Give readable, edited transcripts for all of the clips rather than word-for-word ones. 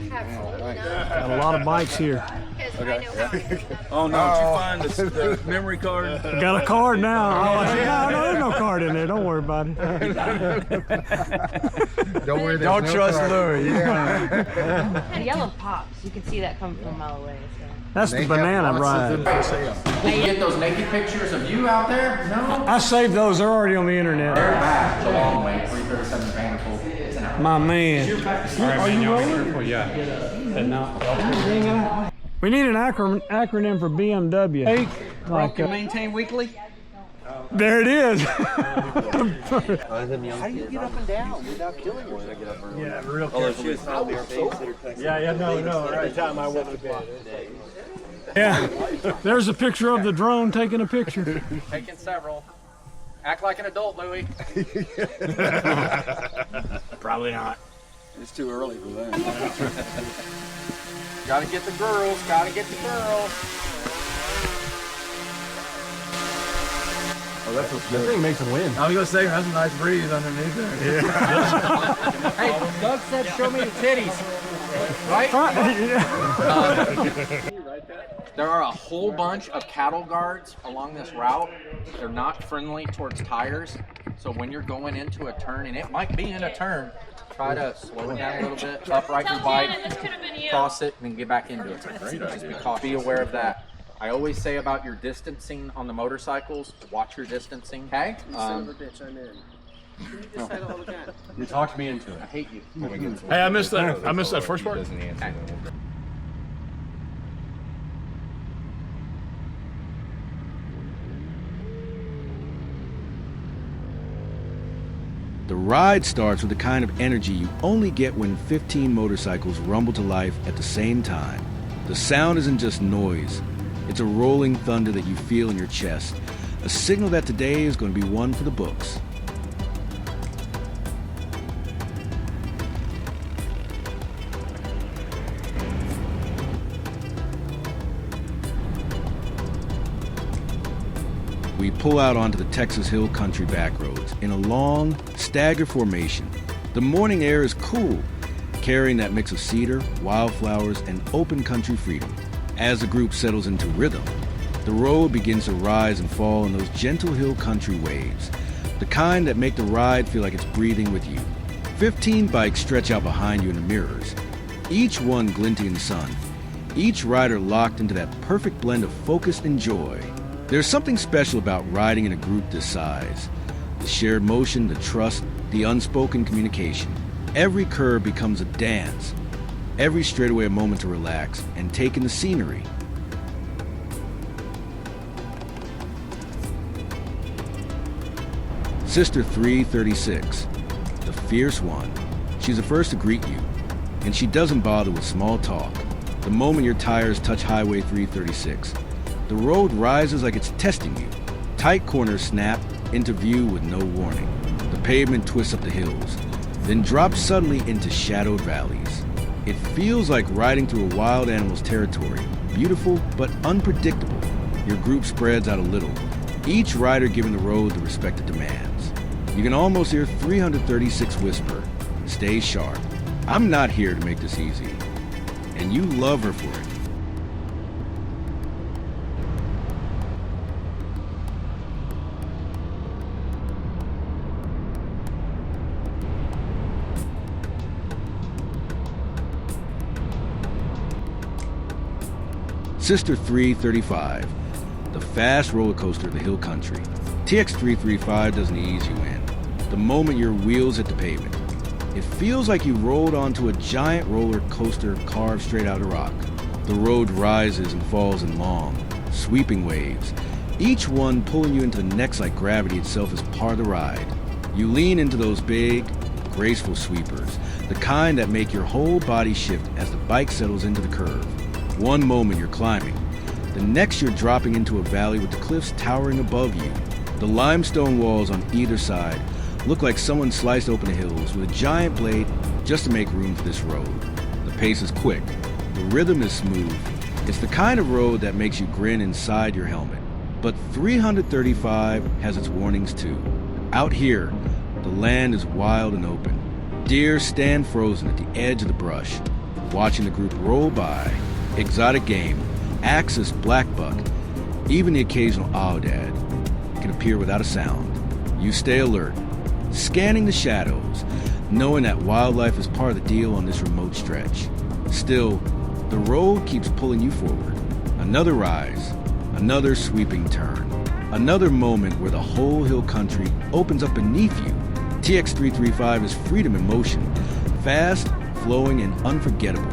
Got a lot of bikes here. Okay. Oh no, did you find the memory card? Got a card now. No, there's no card in there. Don't worry about it. Don't worry. Don't trust Louie. The yellow pops. You can see that coming from a mile away. So. That's the banana ride. Did you get those naked pictures of you out there? No. I saved those. They're already on the internet. They're back. It's a long way. 337 Vanderpool. It's an hour. My man. Are you rolling? Yeah. We need an acronym for BMW. Like, Maintain weekly. there it is. How do you get up and down without killing one? Yeah, real careful. No. Every time I went to bed. Yeah, there's a picture of the drone taking a picture. Taking several. Act like an adult, Louie. Probably not. It's too early for that. Gotta get the girls. Gotta get the girls. Oh, that's what's good. That thing makes a wind. I was gonna say that's a nice breeze underneath there. Yeah. Hey, Doug said, "Show me the titties." Right? There are a whole bunch of cattle guards along this route. They're not friendly towards tires. So when you're going into a turn, and it might be in a turn, try to slow it down a little bit, upright your bike, cross it, and then get back into it. Just be aware of that. I always say about your distancing on the motorcycles, watch your distancing, okay? You talked me into it. I hate you. Hey, I missed that. I missed that first part. Okay. The ride starts with the kind of energy you only get when 15 motorcycles rumble to life at the same time. The sound isn't just noise, it's a rolling thunder that you feel in your chest, a signal that today is going to be one for the books. We pull out onto the Texas Hill Country backroads in a long, stagger formation. The morning air is cool, carrying that mix of cedar, wildflowers, and open country freedom. As the group settles into rhythm, the road begins to rise and fall in those gentle hill country waves, the kind that make the ride feel like it's breathing with you. 15 bikes stretch out behind you in the mirrors, each one glinting in the sun, each rider locked into that perfect blend of focus and joy. There's something special about riding in a group this size. The shared motion, the trust, the unspoken communication. Every curve becomes a dance. Every straightaway a moment to relax and take in the scenery. Sister 336, the fierce one. She's the first to greet you, and she doesn't bother with small talk. The moment your tires touch Highway 336, the road rises like it's testing you. Tight corners snap into view with no warning. The pavement twists up the hills, then drops suddenly into shadowed valleys. It feels like riding through a wild animal's territory, beautiful but unpredictable. Your group spreads out a little, each rider giving the road the respect it demands. You can almost hear 336 whisper, "Stay sharp. I'm not here to make this easy." And you love her for it. Sister 335, the fast roller coaster of the hill country. TX 335 doesn't ease you in. The moment your wheels hit the pavement, it feels like you rolled onto a giant roller coaster carved straight out of rock. The road rises and falls in long, sweeping waves, each one pulling you into the next like gravity itself is part of the ride. You lean into those big, graceful sweepers, the kind that make your whole body shift as the bike settles into the curve. One moment you're climbing, the next you're dropping into a valley with the cliffs towering above you. The limestone walls on either side look like someone sliced open the hills with a giant blade just to make room for this road. The pace is quick, the rhythm is smooth. It's the kind of road that makes you grin inside your helmet. But 335 has its warnings too. Out here, the land is wild and open. Deer stand frozen at the edge of the brush. watching the group roll by, exotic game, axis black buck, even the occasional aoudad can appear without a sound. You stay alert, scanning the shadows, knowing that wildlife is part of the deal on this remote stretch. Still, the road keeps pulling you forward. Another rise, another sweeping turn, another moment where the whole hill country opens up beneath you. TX335 is freedom in motion, fast, flowing, and unforgettable.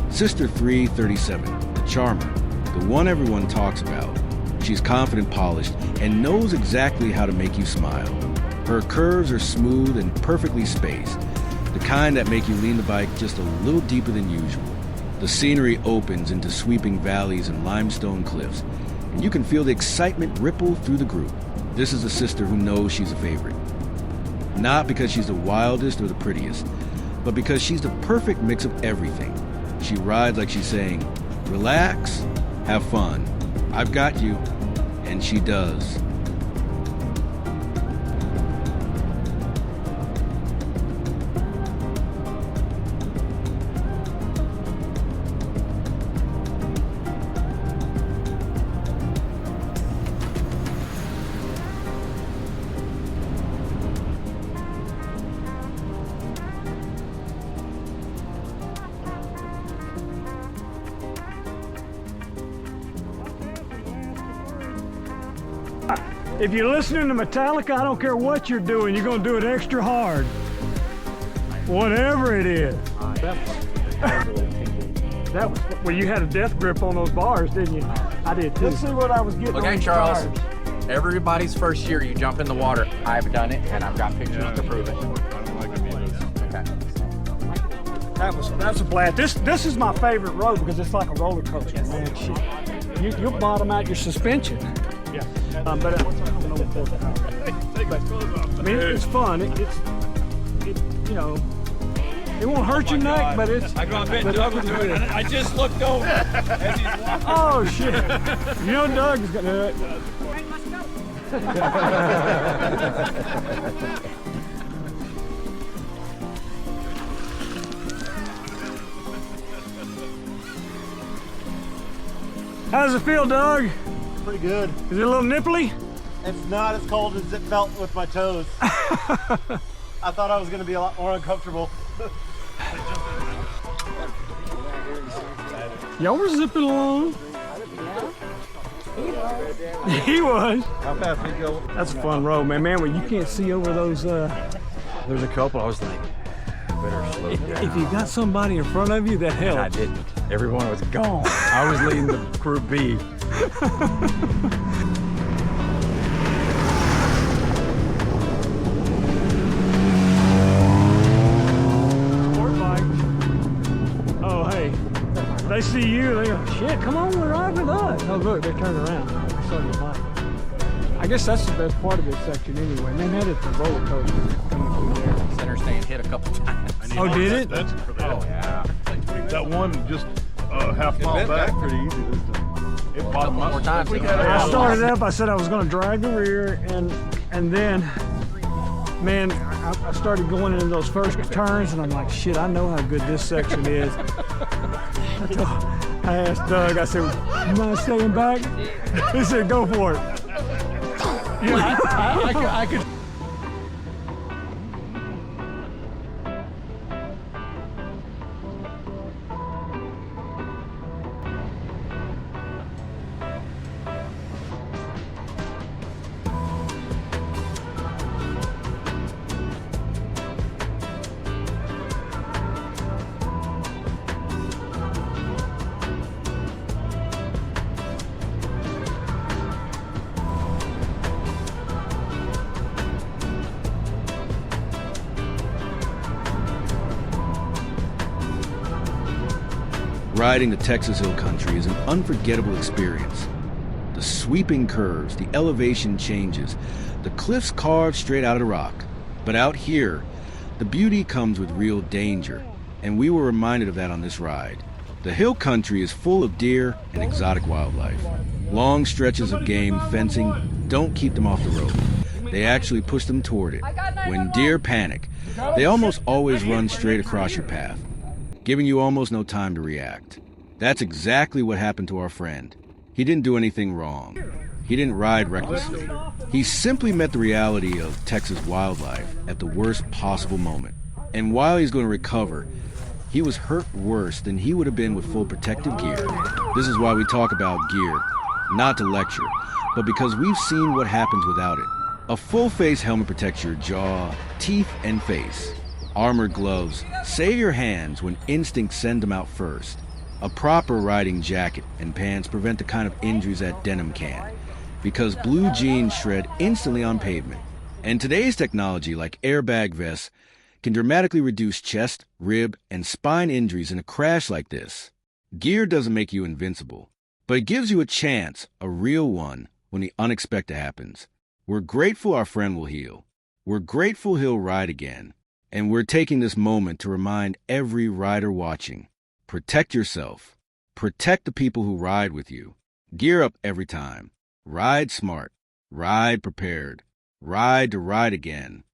Sister 337, the charmer, the one everyone talks about. She's confident, polished, and knows exactly how to make you smile. Her curves are smooth and perfectly spaced, the kind that make you lean the bike just a little deeper than usual. The scenery opens into sweeping valleys and limestone cliffs, and you can feel the excitement ripple through the group. This is a sister who knows she's a favorite. Not because she's the wildest or the prettiest, but because she's the perfect mix of everything. She rides like she's saying, relax, have fun, I've got you, and she does. If you're listening to Metallica, I don't care what you're doing, you're gonna do it extra hard. Whatever it is. That was, well, you had a death grip on those bars, didn't you? I did too. Let's see what I was getting on Okay, these Charles. tires. Everybody's first year you jump in the water. I've done it, and I've got pictures to prove it. Okay. That's a blast. This is my favorite road because it's like a roller coaster, man. Shit. You'll bottom out your suspension. Yeah. But I mean, it's fun. It you know, it won't hurt your neck, but it's. I bet Doug was doing it. I just looked over as he's walking. Oh shit! You know Doug is gonna do it. How does it feel, Doug? Pretty good. Is it a little nipply? It's not as cold as it felt with my toes. I thought I was going to be a lot more uncomfortable. Y'all were zipping along. He was. How fast did you go? That's a fun road, man. Man, when you can't see over those. There's a couple. I was like, better slow down. If you got somebody in front of you, that helps. I didn't. Everyone was gone. I was leading the crew B. Sport bike. Oh, hey. They see you, they go, shit, come on, ride with us. Oh, look, they turn around. They saw your bike. I guess that's the best part of this section anyway. Man, that is the roller coaster coming through there. Center stand hit a couple times. Oh, did it? That's for that. Oh, yeah. That one just half mile back. pretty easy this time. It A popped couple my more times. We he got got it. I out. started up, I said I was going to drag the rear, and then, man, I started going into those first turns, and I'm like, shit, I know how good this section is. I asked Doug, I said, you mind staying back? He said, go for it. Yeah, I could. Riding the Texas Hill Country is an unforgettable experience. The sweeping curves, the elevation changes, the cliffs carved straight out of the rock. But out here, the beauty comes with real danger, and we were reminded of that on this ride. The hill country is full of deer and exotic wildlife. Long stretches of game fencing don't keep them off the road. They actually push them toward it. When deer panic, they almost always run straight across your path, giving you almost no time to react. That's exactly what happened to our friend. He didn't do anything wrong. He didn't ride recklessly. He simply met the reality of Texas wildlife at the worst possible moment. And while he's going to recover, he was hurt worse than he would have been with full protective gear. This is why we talk about gear, not to lecture, but because we've seen what happens without it. A full-face helmet protects your jaw, teeth, and face. Armored gloves save your hands when instincts send them out first. A proper riding jacket and pants prevent the kind of injuries that denim can, because blue jeans shred instantly on pavement. And today's technology, like airbag vests, can dramatically reduce chest, rib, and spine injuries in a crash like this. Gear doesn't make you invincible, but it gives you a chance, a real one, when the unexpected happens. We're grateful our friend will heal. We're grateful he'll ride again. And we're taking this moment to remind every rider watching, protect yourself. Protect the people who ride with you. Gear up every time. Ride smart. Ride prepared. Ride to ride again.